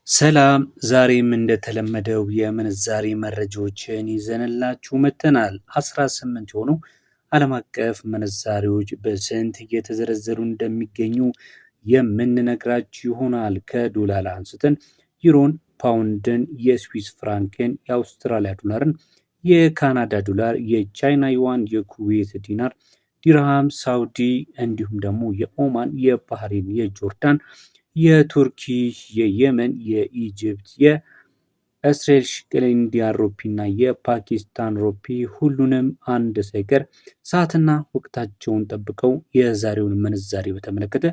ሰላም ዛሬም እንደተለመደው የምንዛሬ መረጃዎችን ይዘንላችሁ መጥተናል። 18 የሆኑ ዓለም አቀፍ ምንዛሬዎች በስንት እየተዘረዘሩ እንደሚገኙ የምንነግራችሁ ይሆናል። ከዶላር አንስተን ዩሮን፣ ፓውንድን፣ የስዊስ ፍራንክን፣ የአውስትራሊያ ዶላርን፣ የካናዳ ዶላር፣ የቻይና ዩዋን፣ የኩዌት ዲናር፣ ዲርሃም፣ ሳውዲ እንዲሁም ደግሞ የኦማን፣ የባህሬን፣ የጆርዳን፣ የቱርኪ፣ የየመን፣ የኢጅፕት፣ የእስራኤል ሽቅል፣ ኢንዲያን ሮፒ እና የፓኪስታን ሮፒ ሁሉንም አንድ ሳይቀር ሰዓትና ወቅታቸውን ጠብቀው የዛሬውን ምንዛሬ በተመለከተ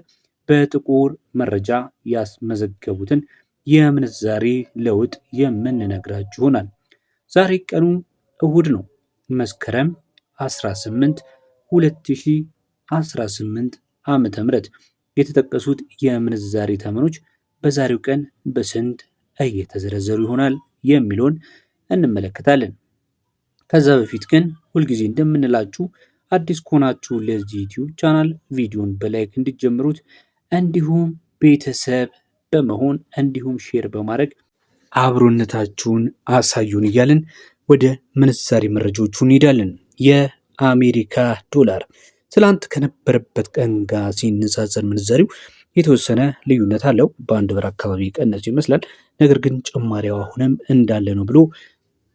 በጥቁር መረጃ ያስመዘገቡትን የምንዛሬ ለውጥ የምንነግራችሁ ይሆናል። ዛሬ ቀኑ እሁድ ነው። መስከረም 18 2018 ዓመተ ምህረት የተጠቀሱት የምንዛሬ ተመኖች በዛሬው ቀን በስንት እየተዘረዘሩ ይሆናል የሚለውን እንመለከታለን። ከዛ በፊት ግን ሁልጊዜ እንደምንላችሁ አዲስ ከሆናችሁ ለዚህ ዩቲዩብ ቻናል ቪዲዮን በላይክ እንዲጀምሩት እንዲሁም ቤተሰብ በመሆን እንዲሁም ሼር በማድረግ አብሮነታችሁን አሳዩን እያልን ወደ ምንዛሬ መረጃዎቹ እንሄዳለን። የአሜሪካ ዶላር ትላንት ከነበረበት ቀን ጋር ሲነጻጸር ምንዛሬው የተወሰነ ልዩነት አለው። በአንድ ብር አካባቢ ቀነሱ ይመስላል። ነገር ግን ጭማሪው አሁንም እንዳለ ነው ብሎ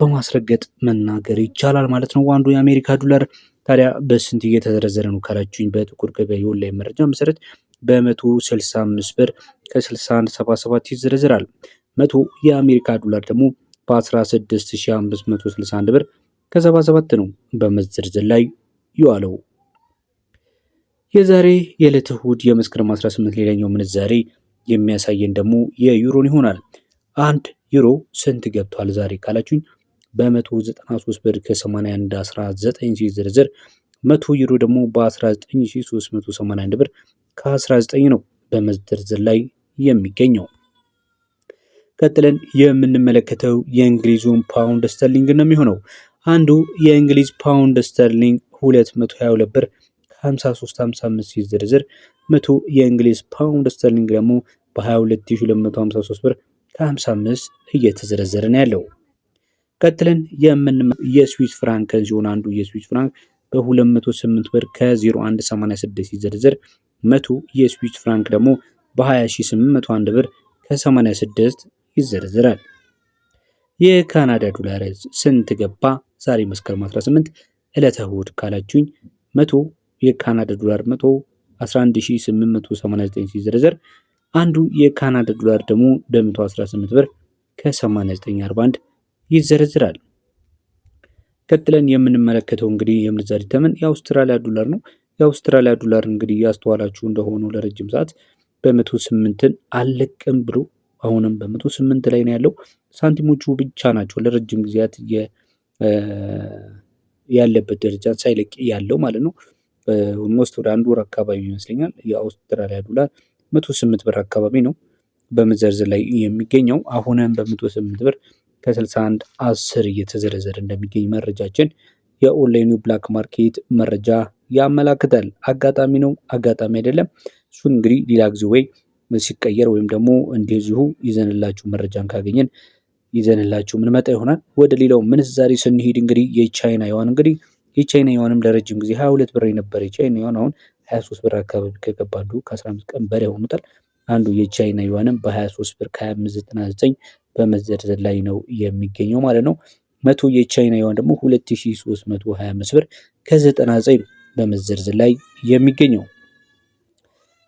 በማስረገጥ መናገር ይቻላል ማለት ነው። አንዱ የአሜሪካ ዶላር ታዲያ በስንት እየተዘረዘረ ነው ካላችሁኝ በጥቁር ገበያ የኦንላይን መረጃ መሰረት በ165 ብር ከ6177 ይዘረዝራል። 100 የአሜሪካ ዶላር ደግሞ በ16561 ብር ከ77 ነው በመዘርዘር ላይ የዋለው። የዛሬ የዕለተ እሁድ የመስከረም 18 ሌላኛው ምንዛሬ የሚያሳየን ደግሞ የዩሮን ይሆናል። አንድ ዩሮ ስንት ገብቷል ዛሬ ካላችሁኝ በ193 ብር ከ8119 ሲዘረዘር 100 ዩሮ ደግሞ በ19381 ብር ከ19 ነው በመዘርዘር ላይ የሚገኘው። ቀጥለን የምንመለከተው የእንግሊዙን ፓውንድ ስተርሊንግ ነው የሚሆነው። አንዱ የእንግሊዝ ፓውንድ ስተርሊንግ 222 ብር 53.55 ሲዘረዘር 100 የእንግሊዝ ፓውንድ ስተርሊንግ ደግሞ በ22253 ብር ከ55 እየተዘረዘረ ነው ያለው። ቀጥለን የስዊስ ፍራንክን ሲሆን አንዱ የስዊስ ፍራንክ በ208 ብር ከ0186 ሲዘረዘር 100 የስዊስ ፍራንክ ደግሞ በ20801 ብር ከ86 ይዘረዘራል። የካናዳ ዶላር ስንት ገባ ዛሬ መስከረም 18 ዕለተ እሁድ ካላችሁኝ 100 የካናዳ ዶላር 111889 ሲዘረዘር አንዱ የካናዳ ዶላር ደግሞ በ118 ብር ከ8941 ይዘረዝራል። ቀጥለን የምንመለከተው እንግዲህ የምንዛሬ ተመን የአውስትራሊያ ዶላር ነው። የአውስትራሊያ ዶላር እንግዲህ ያስተዋላችሁ እንደሆኑ ለረጅም ሰዓት በ108ን አለቅም ብሎ አሁንም በ108 ላይ ነው ያለው። ሳንቲሞቹ ብቻ ናቸው ለረጅም ጊዜያት ያለበት ደረጃ ሳይለቅ ያለው ማለት ነው። ኦልሞስት ወደ አንድ ወር አካባቢ ይመስለኛል የአውስትራሊያ ዶላር 108 ብር አካባቢ ነው በመዘርዘር ላይ የሚገኘው። አሁንም በ108 ብር ከ61 10 እየተዘረዘረ እንደሚገኝ መረጃችን የኦንላይኑ ብላክ ማርኬት መረጃ ያመላክታል። አጋጣሚ ነው አጋጣሚ አይደለም፣ እሱን እንግዲህ ሌላ ጊዜ ወይ ሲቀየር ወይም ደግሞ እንደዚሁ ይዘንላችሁ መረጃን ካገኘን ይዘንላችሁ ምንመጣ ይሆናል። ወደ ሌላው ምንዛሬ ስንሄድ እንግዲህ የቻይና ዩዋን እንግዲህ የቻይና ዩዋንም ለረጅም ጊዜ 22 ብር የነበረ የቻይና ዩዋን አሁን 23 ብር አካባቢ ከገባዱ ከ15 ቀን በላይ ሆኖታል። አንዱ የቻይና ዩዋንም በ23 ብር ከ2599 በመዘርዘር ላይ ነው የሚገኘው ማለት ነው። 100 የቻይና ዩዋን ደግሞ 2325 ብር ከ99 በመዘርዘር ላይ የሚገኘው።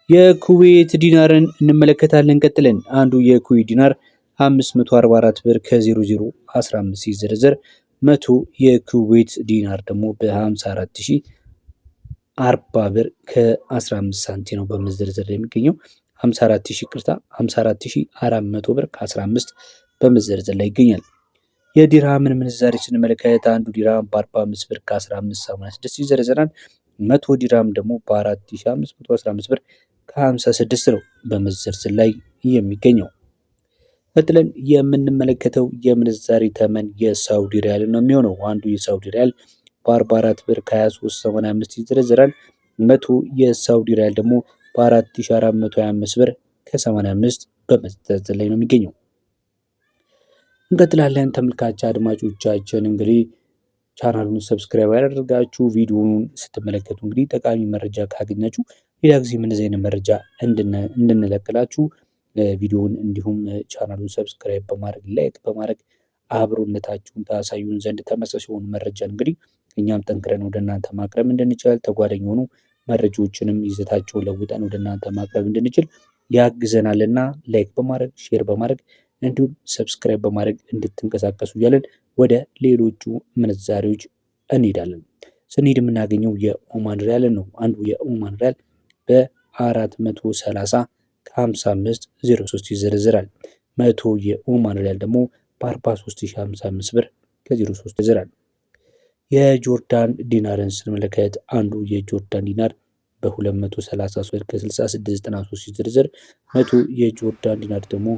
የኩዌት ዲናርን እንመለከታለን። ቀጥለን አንዱ የኩዌት ዲናር 544 ብር ከ0015 ሲዘረዘር 100 የኩዌት ዲናር ደግሞ በ54040 ብር ከ15 ሳንቲ ነው በመዘርዘር ላይ የሚገኘው። 54400 ብር ከ15 በመዘርዘር ላይ ይገኛል። የዲርሃምን ምንዛሬ ስንመለከት አንዱ ዲርሃም በ45 ብር ከ1586 ይዘረዘራል። 100 ዲርሃም ደግሞ በ4515 ብር ከ56 ነው በመዘርዘር ላይ የሚገኘው። ቀጥለን የምንመለከተው የምንዛሬ ተመን የሳውዲ ሪያል ነው የሚሆነው። አንዱ የሳውዲ ሪያል በ44 ብር ከ2385 ይዘረዘራል። 100 የሳውዲ ሪያል ደግሞ በ4425 ብር ከ85 በመዘርዘር ላይ ነው የሚገኘው። እንቀጥላለን። ተመልካች አድማጮቻችን እንግዲህ ቻናሉን ሰብስክራይብ ያደርጋችሁ ቪዲዮውን ስትመለከቱ እንግዲህ ጠቃሚ መረጃ ካገኛችሁ ሌላ ጊዜም እንደዚህ አይነት መረጃ እንድንለቅላችሁ ቪዲዮውን እንዲሁም ቻናሉን ሰብስክራይብ በማድረግ ላይክ በማድረግ አብሮነታችሁን ታሳዩን ዘንድ ተመሳሳይ የሆኑ መረጃን እንግዲህ እኛም ጠንክረን ወደ እናንተ ማቅረብ እንድንችል ተጓዳኝ የሆኑ መረጃዎችንም ይዘታቸውን ለውጠን ወደ እናንተ ማቅረብ እንድንችል ያግዘናልና ላይክ በማድረግ ሼር በማድረግ እንዲሁም ሰብስክራይብ በማድረግ እንድትንቀሳቀሱ እያለን ወደ ሌሎቹ ምንዛሬዎች እንሄዳለን። ስንሄድ የምናገኘው የኦማን ሪያልን ነው። አንዱ የኦማን ሪያል በ430 ከ55.03 ይዘረዝራል። 100 የኦማን ሪያል ደግሞ በ43,055 ብር ከ03 ይዘረዝራል። የጆርዳን ዲናርን ስንመለከት አንዱ የጆርዳን ዲናር በ233 ብር ከ66.93 ሲዘረዘር 100 የጆርዳን ዲናር ደግሞ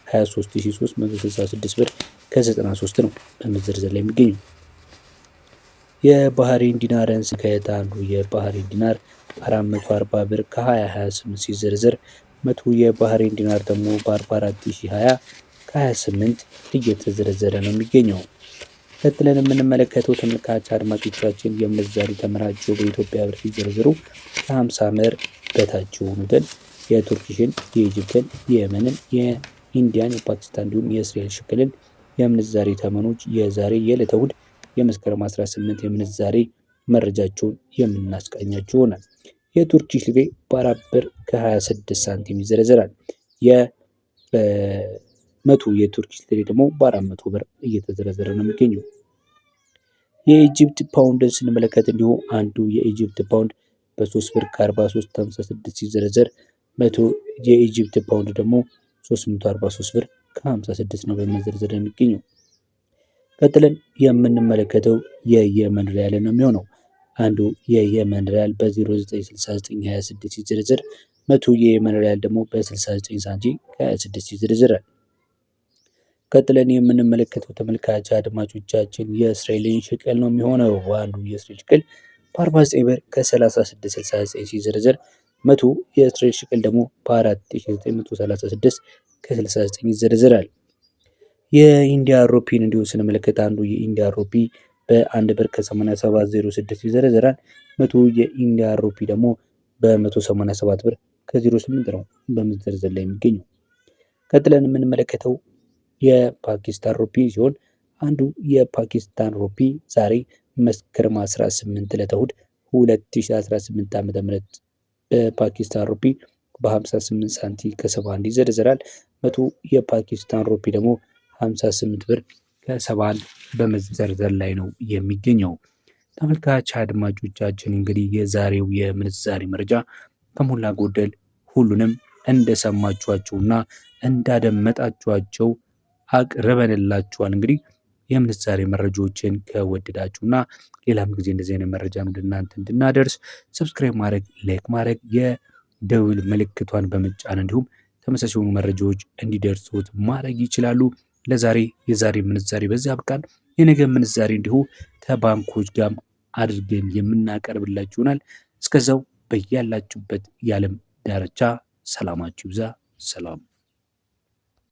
23,366 ብር ከ93 ነው በመዘርዘር ላይ የሚገኘው። የባህሬን ዲናርን ስንመለከት አንዱ የባህሬን ዲናር 440 ብር ከ2028 ሲዘረዘር 100 የባህሬን ዲናር ደግሞ በ44,020 ከ28 እየተዘረዘረ ነው የሚገኘው። ቀጥለን የምንመለከተው ተመልካች አድማጮቻችን የምንዛሬ ተመናቸው በኢትዮጵያ ብር ሲዘረዘሩ ከ50 ብር በታች የሆኑትን የቱርኪሽን፣ የኢጅፕትን፣ የየመንን፣ የኢንዲያን፣ የፓኪስታን እንዲሁም የእስራኤል ሽክልን የምንዛሬ ተመኖች የዛሬ የዕለተ እሑድ የመስከረም 18 የምንዛሬ መረጃቸውን የምናስቃኛቸው ይሆናል። የቱርኪሽ ሊሬ በ4 ብር ከ26 ሳንቲም ይዘረዘራል። የመቶ የቱርኪሽ ሊሬ ደግሞ በ400 ብር እየተዘረዘረ ነው የሚገኘው። የኢጅፕት ፓውንድን ስንመለከት እንዲሁ አንዱ የኢጅፕት ፓውንድ በ3 ብር ከ43.56 ሲዘረዘር 100 የኢጅፕት ፓውንድ ደግሞ 343 ብር ከ56 ነው በመዘርዘር የሚገኘው። ቀጥለን የምንመለከተው የየመን ሪያል ነው የሚሆነው። አንዱ የየመን ሪያል በ096926 ሲዘረዘር 100 የየመን ሪያል ደግሞ በ69 ሳንቲም ከ26 ይዘረዘራል። ቀጥለን የምንመለከተው ተመልካች አድማጮቻችን የእስራኤልን ሽቅል ነው የሚሆነው። አንዱ የእስራኤል ሽቅል በ49 ብር ከ3669 ሲዘረዘር 100 የእስራኤል ሽቅል ደግሞ በ4936 ከ69 ይዘረዘራል። የኢንዲያ ሩፒን እንዲሁ ስንመለከት አንዱ የኢንዲያ ሩፒ በ1 ብር ከ8706 ይዘረዘራል። 100 የኢንዲያ ሩፒ ደግሞ በ187 ብር ከ08 ነው በመዘርዘር ላይ የሚገኘው። ቀጥለን የምንመለከተው የፓኪስታን ሩፒ ሲሆን አንዱ የፓኪስታን ሩፒ ዛሬ መስከረም 18 ዕለተ እሑድ 2018 ዓ.ም በፓኪስታን ሩፒ በ58 ሳንቲም ከ71 ይዘረዘራል። 100 የፓኪስታን ሩፒ ደግሞ 58 ብር ከ71 በመዘርዘር ላይ ነው የሚገኘው። ተመልካች አድማጮቻችን እንግዲህ የዛሬው የምንዛሬ መረጃ ከሞላ ጎደል ሁሉንም እንደሰማችኋቸውና እንዳደመጣችኋቸው አቅርበንላችኋል። እንግዲህ የምንዛሬ መረጃዎችን ከወደዳችሁና ሌላም ጊዜ እንደዚህ አይነት መረጃ ወደ እናንተ እንድናደርስ ሰብስክራይብ ማድረግ፣ ላይክ ማድረግ፣ የደውል ምልክቷን በመጫን እንዲሁም ተመሳሳይ የሆኑ መረጃዎች እንዲደርሱት ማድረግ ይችላሉ። ለዛሬ የዛሬ ምንዛሬ በዚህ አብቃን። የነገ ምንዛሬ እንዲሁ ከባንኮች ጋር አድርገን የምናቀርብላችሁ ይሆናል። እስከዛው በያላችሁበት የዓለም ዳርቻ ሰላማችሁ ይብዛ። ሰላም